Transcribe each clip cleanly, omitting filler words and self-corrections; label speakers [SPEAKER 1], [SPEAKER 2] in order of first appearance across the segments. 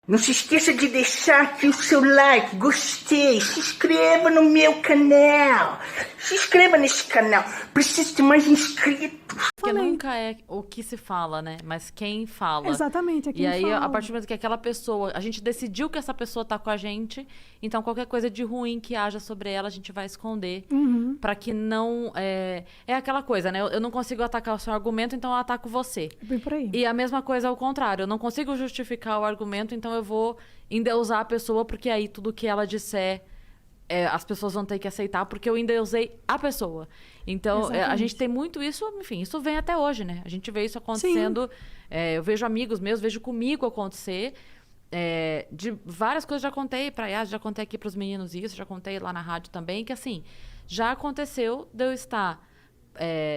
[SPEAKER 1] Não se esqueça de deixar aqui o seu like, gostei, se inscreva no meu canal, se inscreva nesse canal, preciso de mais inscritos.
[SPEAKER 2] Porque nunca é o que se fala, né? Mas quem fala.
[SPEAKER 3] Exatamente, é quem
[SPEAKER 2] E aí,
[SPEAKER 3] fala.
[SPEAKER 2] a partir do momento que aquela pessoa... A gente decidiu que essa pessoa tá com a gente, então qualquer coisa de ruim que haja sobre ela, a gente vai esconder. Pra que não... É aquela coisa, né? Eu não consigo atacar o seu argumento, então eu ataco você.
[SPEAKER 3] Bem por aí.
[SPEAKER 2] E a mesma coisa ao contrário. Eu não consigo justificar o argumento, então eu vou endeusar a pessoa, porque aí tudo que ela disser... as pessoas vão ter que aceitar, porque eu endeusei a pessoa. Então, a gente tem muito isso, enfim, isso vem até hoje, né? A gente vê isso acontecendo. Eu vejo amigos meus, vejo comigo acontecer. De várias coisas já contei pra Yas, já contei aqui pros meninos isso, já contei lá na rádio também, que assim, já aconteceu de eu estar...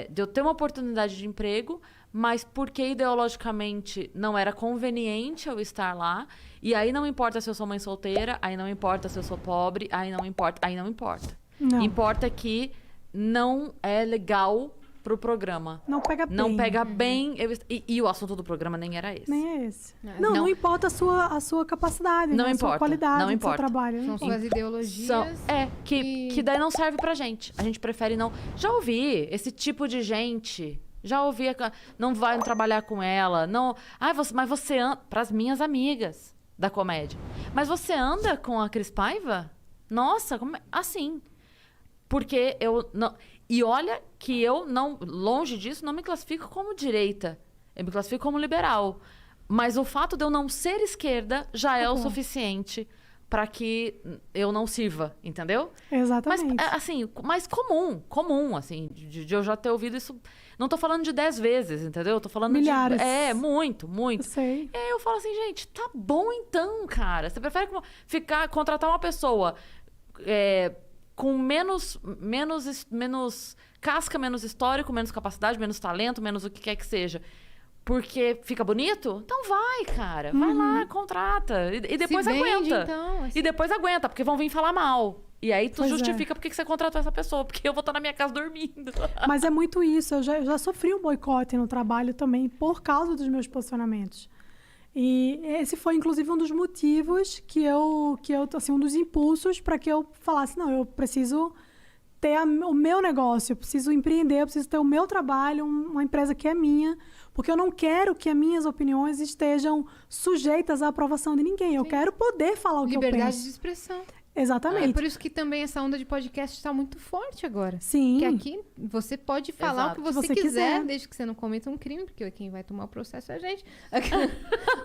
[SPEAKER 2] de eu ter uma oportunidade de emprego, mas porque ideologicamente não era conveniente eu estar lá. E aí não importa se eu sou mãe solteira, aí não importa se eu sou pobre, aí não importa.
[SPEAKER 3] Não.
[SPEAKER 2] Importa que não é legal pro programa.
[SPEAKER 3] Não pega bem.
[SPEAKER 2] Não pega bem. E o assunto do programa nem era esse.
[SPEAKER 3] Nem é esse. Não importa a sua capacidade,
[SPEAKER 2] Não
[SPEAKER 3] né?
[SPEAKER 2] importa,
[SPEAKER 3] a sua qualidade
[SPEAKER 2] não
[SPEAKER 3] do
[SPEAKER 2] importa.
[SPEAKER 3] seu trabalho. Não
[SPEAKER 4] São
[SPEAKER 3] importa.
[SPEAKER 4] suas ideologias.
[SPEAKER 2] Que daí não serve pra gente. A gente prefere não... Já ouvi esse tipo de gente... Já ouvi... Não vai trabalhar com ela. Não... Mas você anda... Pras minhas amigas da comédia. Mas você anda com a Cris Paiva? Nossa, como é? Assim. Porque eu não... E olha que eu não... Longe disso, não me classifico como direita. Eu me classifico como liberal. Mas o fato de eu não ser esquerda já é o suficiente para que eu não sirva, entendeu?
[SPEAKER 3] Exatamente.
[SPEAKER 2] Mas, assim, mais comum, assim, de eu já ter ouvido isso. Não tô falando de 10 vezes, entendeu? Eu tô falando
[SPEAKER 3] Milhares.
[SPEAKER 2] de... muito.
[SPEAKER 3] Eu sei.
[SPEAKER 2] E aí eu falo assim, gente, tá bom então, cara. Você prefere contratar uma pessoa com menos casca, menos histórico, menos capacidade, menos talento, menos o que quer que seja... Porque fica bonito? Então vai, cara. Vai lá, contrata. E depois
[SPEAKER 4] Se vende,
[SPEAKER 2] aguenta.
[SPEAKER 4] então, assim.
[SPEAKER 2] E depois aguenta, porque vão vir falar mal. E aí tu
[SPEAKER 3] Pois
[SPEAKER 2] justifica porque que você contratou essa pessoa. Porque eu vou estar na minha casa dormindo.
[SPEAKER 3] Mas é muito isso. Eu já sofri um boicote no trabalho também por causa dos meus posicionamentos. E esse foi, inclusive, um dos motivos que eu assim, um dos impulsos para que eu falasse, não, eu preciso ter o meu negócio, eu preciso empreender, eu preciso ter o meu trabalho, uma empresa que é minha, porque eu não quero que as minhas opiniões estejam sujeitas à aprovação de ninguém. Eu quero poder falar o que eu penso.
[SPEAKER 4] Liberdade de expressão.
[SPEAKER 3] Exatamente.
[SPEAKER 4] É por isso que também essa onda de podcast está muito forte agora.
[SPEAKER 3] Sim.
[SPEAKER 4] Que aqui você pode falar
[SPEAKER 2] Exato.
[SPEAKER 4] o que você quiser, desde que você não cometa um crime, porque quem vai tomar o processo é a gente.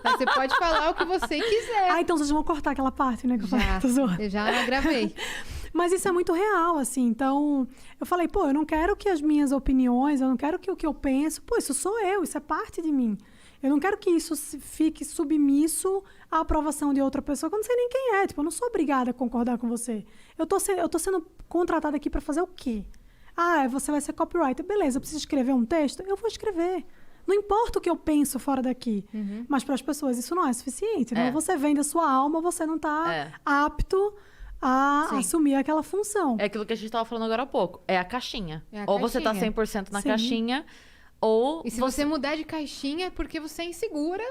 [SPEAKER 4] Mas você pode falar o que você quiser.
[SPEAKER 3] Ah, então vocês vão cortar aquela parte, né? Que eu falei, tô zoando.
[SPEAKER 4] Eu já gravei.
[SPEAKER 3] Mas isso é muito real, assim. Então, eu falei, eu não quero que as minhas opiniões, eu não quero que o que eu penso... isso sou eu, isso é parte de mim. Eu não quero que isso fique submisso à aprovação de outra pessoa, que eu não sei nem quem é. Eu não sou obrigada a concordar com você. Eu tô sendo contratada aqui para fazer o quê? Você vai ser copywriter. Beleza, eu preciso escrever um texto? Eu vou escrever. Não importa o que eu penso fora daqui. Mas para as pessoas isso não é suficiente. Né? Você vende a sua alma, você não está apto a assumir aquela função.
[SPEAKER 2] É aquilo que a gente estava falando agora há pouco. É a caixinha. Ou você tá
[SPEAKER 4] caixinha.
[SPEAKER 2] 100% na
[SPEAKER 3] Sim.
[SPEAKER 2] caixinha, ou...
[SPEAKER 4] E se você mudar de caixinha é porque você é insegura.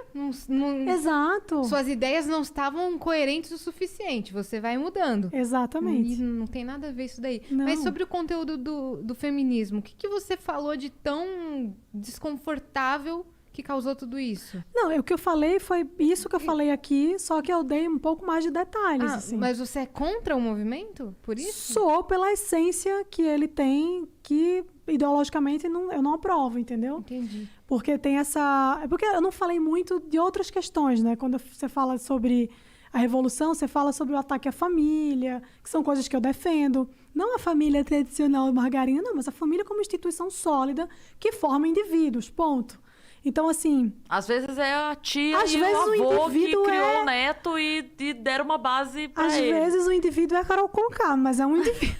[SPEAKER 3] Exato.
[SPEAKER 4] Suas ideias não estavam coerentes o suficiente. Você vai mudando.
[SPEAKER 3] Exatamente.
[SPEAKER 4] E não tem nada a ver isso daí.
[SPEAKER 3] Não.
[SPEAKER 4] Mas sobre o conteúdo do feminismo, o que você falou de tão desconfortável que causou tudo isso?
[SPEAKER 3] Não, o que eu falei foi isso que eu falei aqui, só que eu dei um pouco mais de detalhes, assim.
[SPEAKER 4] Mas você é contra o movimento? Por isso?
[SPEAKER 3] Sou pela essência que ele tem, que ideologicamente eu não aprovo, entendeu?
[SPEAKER 4] Entendi.
[SPEAKER 3] Porque tem essa... Porque eu não falei muito de outras questões, né? Quando você fala sobre a revolução, você fala sobre o ataque à família, que são coisas que eu defendo. Não a família tradicional margarina, não, mas a família como instituição sólida que forma indivíduos, ponto. Então, assim...
[SPEAKER 2] Às vezes é a tia
[SPEAKER 3] Às
[SPEAKER 2] e
[SPEAKER 3] vezes
[SPEAKER 2] o
[SPEAKER 3] o
[SPEAKER 2] avô que
[SPEAKER 3] indivíduo
[SPEAKER 2] criou o neto e deram uma base pra
[SPEAKER 3] Às
[SPEAKER 2] ele.
[SPEAKER 3] vezes o indivíduo é a Carol Conká, mas é um indivíduo.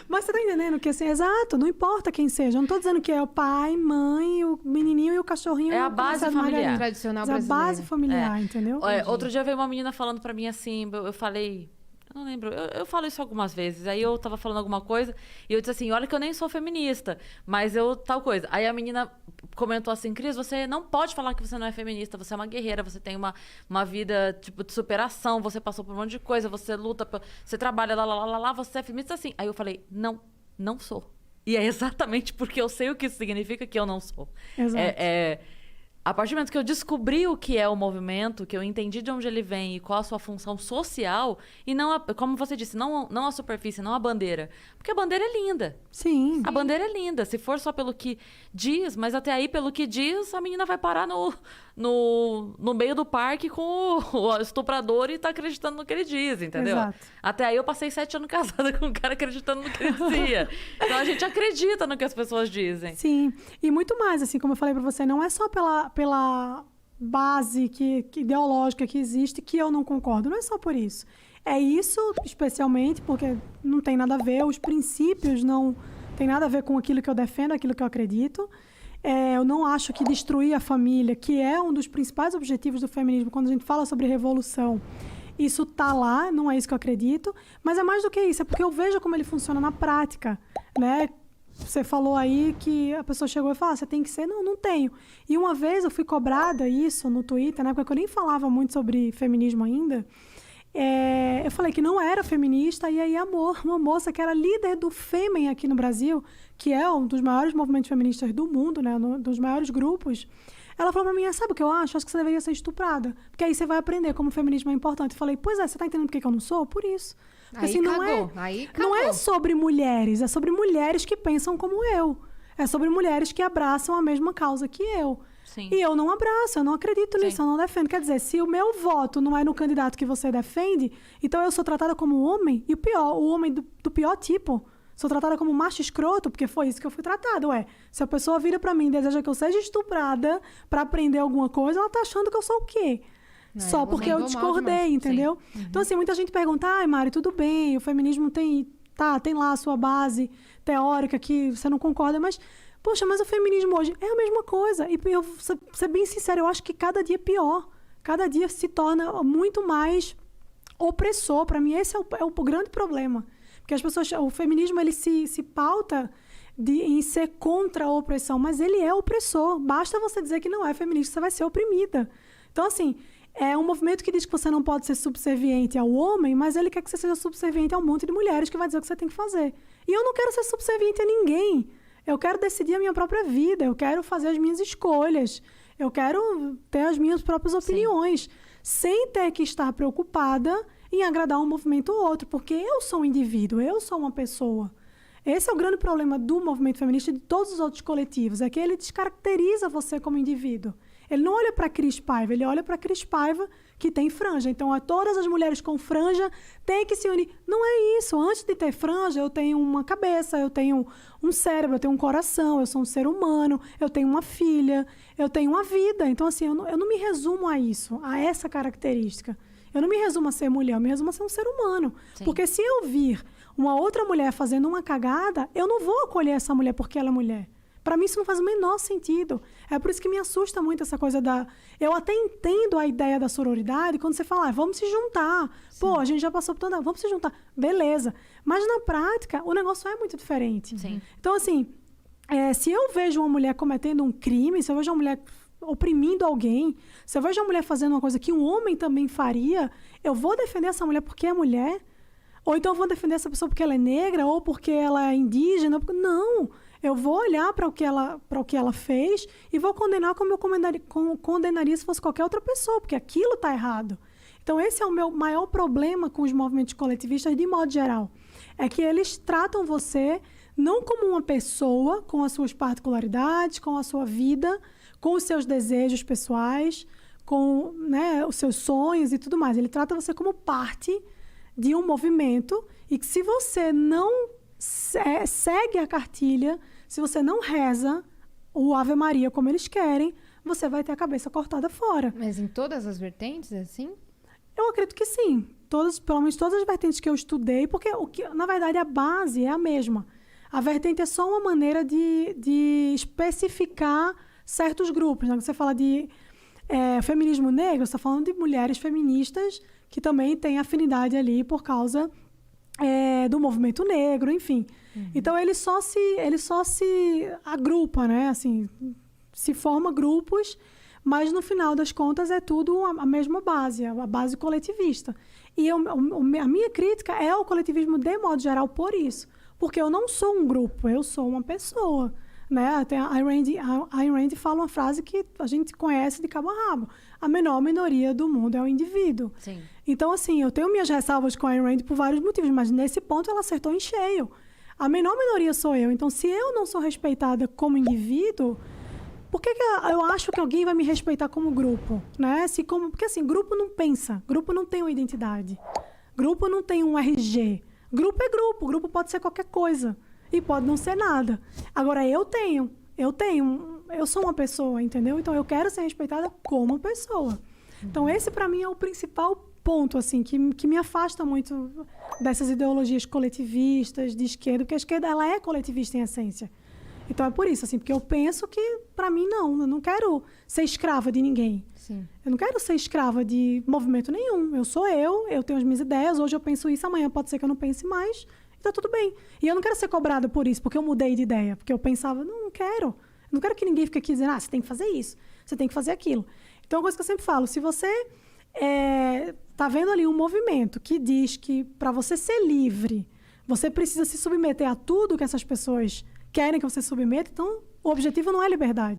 [SPEAKER 3] Mas você tá entendendo que, assim, exato, não importa quem seja. Eu não tô dizendo que é o pai, mãe, o menininho e o cachorrinho.
[SPEAKER 2] É a
[SPEAKER 3] e o
[SPEAKER 2] base
[SPEAKER 3] coração de
[SPEAKER 2] familiar.
[SPEAKER 3] margarina.
[SPEAKER 4] Tradicional
[SPEAKER 3] Mas a
[SPEAKER 4] brasileira.
[SPEAKER 3] base familiar, entendeu?
[SPEAKER 2] Outro dia veio uma menina falando pra mim assim, eu falei... Eu não lembro. Eu falo isso algumas vezes. Aí eu tava falando alguma coisa e eu disse assim, olha que eu nem sou feminista, mas eu tal coisa. Aí a menina comentou assim, Cris, você não pode falar que você não é feminista, você é uma guerreira, você tem uma vida, tipo, de superação, você passou por um monte de coisa, você luta, você trabalha lá, você é feminista assim. Aí eu falei, não sou. E é exatamente porque eu sei o que isso significa que eu não sou.
[SPEAKER 3] Exato.
[SPEAKER 2] A partir do momento que eu descobri o que é o movimento, que eu entendi de onde ele vem e qual a sua função social, e não, como você disse, não a superfície, não a bandeira. Porque a bandeira é linda.
[SPEAKER 3] Sim.
[SPEAKER 2] A bandeira é linda. Se for só pelo que diz, mas até aí, pelo que diz, a menina vai parar no meio do parque com o estuprador e tá acreditando no que ele diz, entendeu?
[SPEAKER 3] Exato.
[SPEAKER 2] Até aí eu passei 7 anos casada com um cara acreditando no que ele dizia. Então a gente acredita no que as pessoas dizem.
[SPEAKER 3] Sim, e muito mais, assim, como eu falei pra você, não é só pela base que ideológica que existe que eu não concordo, não é só por isso. É isso, especialmente, porque não tem nada a ver, os princípios não tem nada a ver com aquilo que eu defendo, aquilo que eu acredito. Eu não acho que destruir a família, que é um dos principais objetivos do feminismo, quando a gente fala sobre revolução, isso tá lá, não é isso que eu acredito, mas é mais do que isso, é porque eu vejo como ele funciona na prática, né? Você falou aí que a pessoa chegou e falou, você tem que ser? Não tenho. E uma vez eu fui cobrada isso no Twitter, na época que eu nem falava muito sobre feminismo ainda, eu falei que não era feminista, e aí uma moça que era líder do Fêmen aqui no Brasil, que é um dos maiores movimentos feministas do mundo, né, dos maiores grupos, ela falou pra mim, sabe o que eu acho? Acho que você deveria ser estuprada, porque aí você vai aprender como o feminismo é importante. Eu falei, pois é, você tá entendendo por que eu não sou? Por isso. Porque,
[SPEAKER 4] Aí
[SPEAKER 3] assim,
[SPEAKER 4] cagou,
[SPEAKER 3] não é sobre mulheres, é sobre mulheres que pensam como eu. É sobre mulheres que abraçam a mesma causa que eu.
[SPEAKER 2] Sim.
[SPEAKER 3] E eu não abraço, eu não acredito nisso,
[SPEAKER 2] Sim.
[SPEAKER 3] eu não defendo. Quer dizer, se o meu voto não é no candidato que você defende, então eu sou tratada como homem, e o pior, o homem do pior tipo. Sou tratada como macho escroto, porque foi isso que eu fui tratada, Se a pessoa vira pra mim e deseja que eu seja estuprada pra aprender alguma coisa, ela tá achando que eu sou o quê? Só porque eu discordei, entendeu?
[SPEAKER 2] Uhum.
[SPEAKER 3] Então, assim, muita gente pergunta, Mari, tudo bem, o feminismo tem lá a sua base teórica que você não concorda, mas, poxa, mas o feminismo hoje é a mesma coisa. E eu, ser bem sincera, eu acho que cada dia é pior. Cada dia se torna muito mais opressor. Para mim, esse é o grande problema. Porque as pessoas, o feminismo, ele se pauta em ser contra a opressão, mas ele é opressor. Basta você dizer que não é feminista, você vai ser oprimida. Então, assim, é um movimento que diz que você não pode ser subserviente ao homem, mas ele quer que você seja subserviente a um monte de mulheres que vai dizer o que você tem que fazer. E eu não quero ser subserviente a ninguém. Eu quero decidir a minha própria vida, eu quero fazer as minhas escolhas, eu quero ter as minhas próprias opiniões, sem ter que estar preocupada em agradar um movimento ou outro, porque eu sou um indivíduo, eu sou uma pessoa. Esse é o grande problema do movimento feminista e de todos os outros coletivos, é que ele descaracteriza você como indivíduo. Ele não olha para a Cris Paiva, ele olha para a Cris Paiva que tem franja. Então, todas as mulheres com franja têm que se unir. Não é isso. Antes de ter franja, eu tenho uma cabeça, eu tenho um cérebro, eu tenho um coração, eu sou um ser humano, eu tenho uma filha, eu tenho uma vida. Então, assim, eu não me resumo a isso, a essa característica. Eu não me resumo a ser mulher, eu me resumo a ser um ser humano.
[SPEAKER 2] Sim.
[SPEAKER 3] Porque se eu vir uma outra mulher fazendo uma cagada, eu não vou acolher essa mulher porque ela é mulher. Para mim, isso não faz o menor sentido. É por isso que me assusta muito essa coisa da... Eu até entendo a ideia da sororidade quando você fala, vamos se juntar. Sim. Pô, a gente já passou por tanta... Vamos se juntar. Beleza. Mas, na prática, o negócio é muito diferente.
[SPEAKER 2] Sim.
[SPEAKER 3] Então, assim, se eu vejo uma mulher cometendo um crime, se eu vejo uma mulher oprimindo alguém, se eu vejo uma mulher fazendo uma coisa que um homem também faria, eu vou defender essa mulher porque é mulher? Ou então eu vou defender essa pessoa porque ela é negra ou porque ela é indígena? Não! Eu vou olhar para o que ela fez e vou condenar como eu condenaria se fosse qualquer outra pessoa, porque aquilo está errado. Então, esse é o meu maior problema com os movimentos coletivistas, de modo geral. É que eles tratam você não como uma pessoa com as suas particularidades, com a sua vida, com os seus desejos pessoais, com, né, os seus sonhos e tudo mais. Ele trata você como parte de um movimento e que se você não segue a cartilha, se você não reza o Ave Maria como eles querem, você vai ter a cabeça cortada fora.
[SPEAKER 4] Mas em todas as vertentes, é assim?
[SPEAKER 3] Eu acredito que sim. Pelo menos todas as vertentes que eu estudei, porque na verdade a base é a mesma. A vertente é só uma maneira de especificar certos grupos, né? Você fala de feminismo negro, você está falando de mulheres feministas que também têm afinidade ali por causa do movimento negro, enfim. Então, ele só se agrupa, né? Assim, se forma grupos, mas no final das contas é tudo a mesma base, a base coletivista. E a minha crítica é ao coletivismo de modo geral por isso. Porque eu não sou um grupo, eu sou uma pessoa. Né? A Ayn Rand fala uma frase que a gente conhece de cabo a rabo. A menor minoria do mundo é o indivíduo.
[SPEAKER 2] Sim.
[SPEAKER 3] Então, assim, eu tenho minhas ressalvas com a Ayn Rand por vários motivos, mas nesse ponto ela acertou em cheio. A menor minoria sou eu. Então, se eu não sou respeitada como indivíduo, por que eu acho que alguém vai me respeitar como grupo? Né? Porque, assim, grupo não pensa. Grupo não tem uma identidade. Grupo não tem um RG. Grupo é grupo. Grupo pode ser qualquer coisa. E pode não ser nada. Agora, eu sou uma pessoa, entendeu? Então, eu quero ser respeitada como pessoa. Então, esse, para mim, é o principal ponto, assim, que me afasta muito dessas ideologias coletivistas de esquerda, porque a esquerda, ela é coletivista em essência. Então, é por isso, assim, porque eu penso que, para mim, não. Eu não quero ser escrava de ninguém.
[SPEAKER 4] Sim.
[SPEAKER 3] Eu não quero ser escrava de movimento nenhum. Eu tenho as minhas ideias, hoje eu penso isso, amanhã pode ser que eu não pense mais. Tá tudo bem. E eu não quero ser cobrada por isso, porque eu mudei de ideia. Porque eu pensava, não quero. Eu não quero que ninguém fique aqui dizendo, você tem que fazer isso, você tem que fazer aquilo. Então, é uma coisa que eu sempre falo, se você tá vendo ali um movimento que diz que para você ser livre, você precisa se submeter a tudo que essas pessoas querem que você submeta, então o objetivo não é liberdade.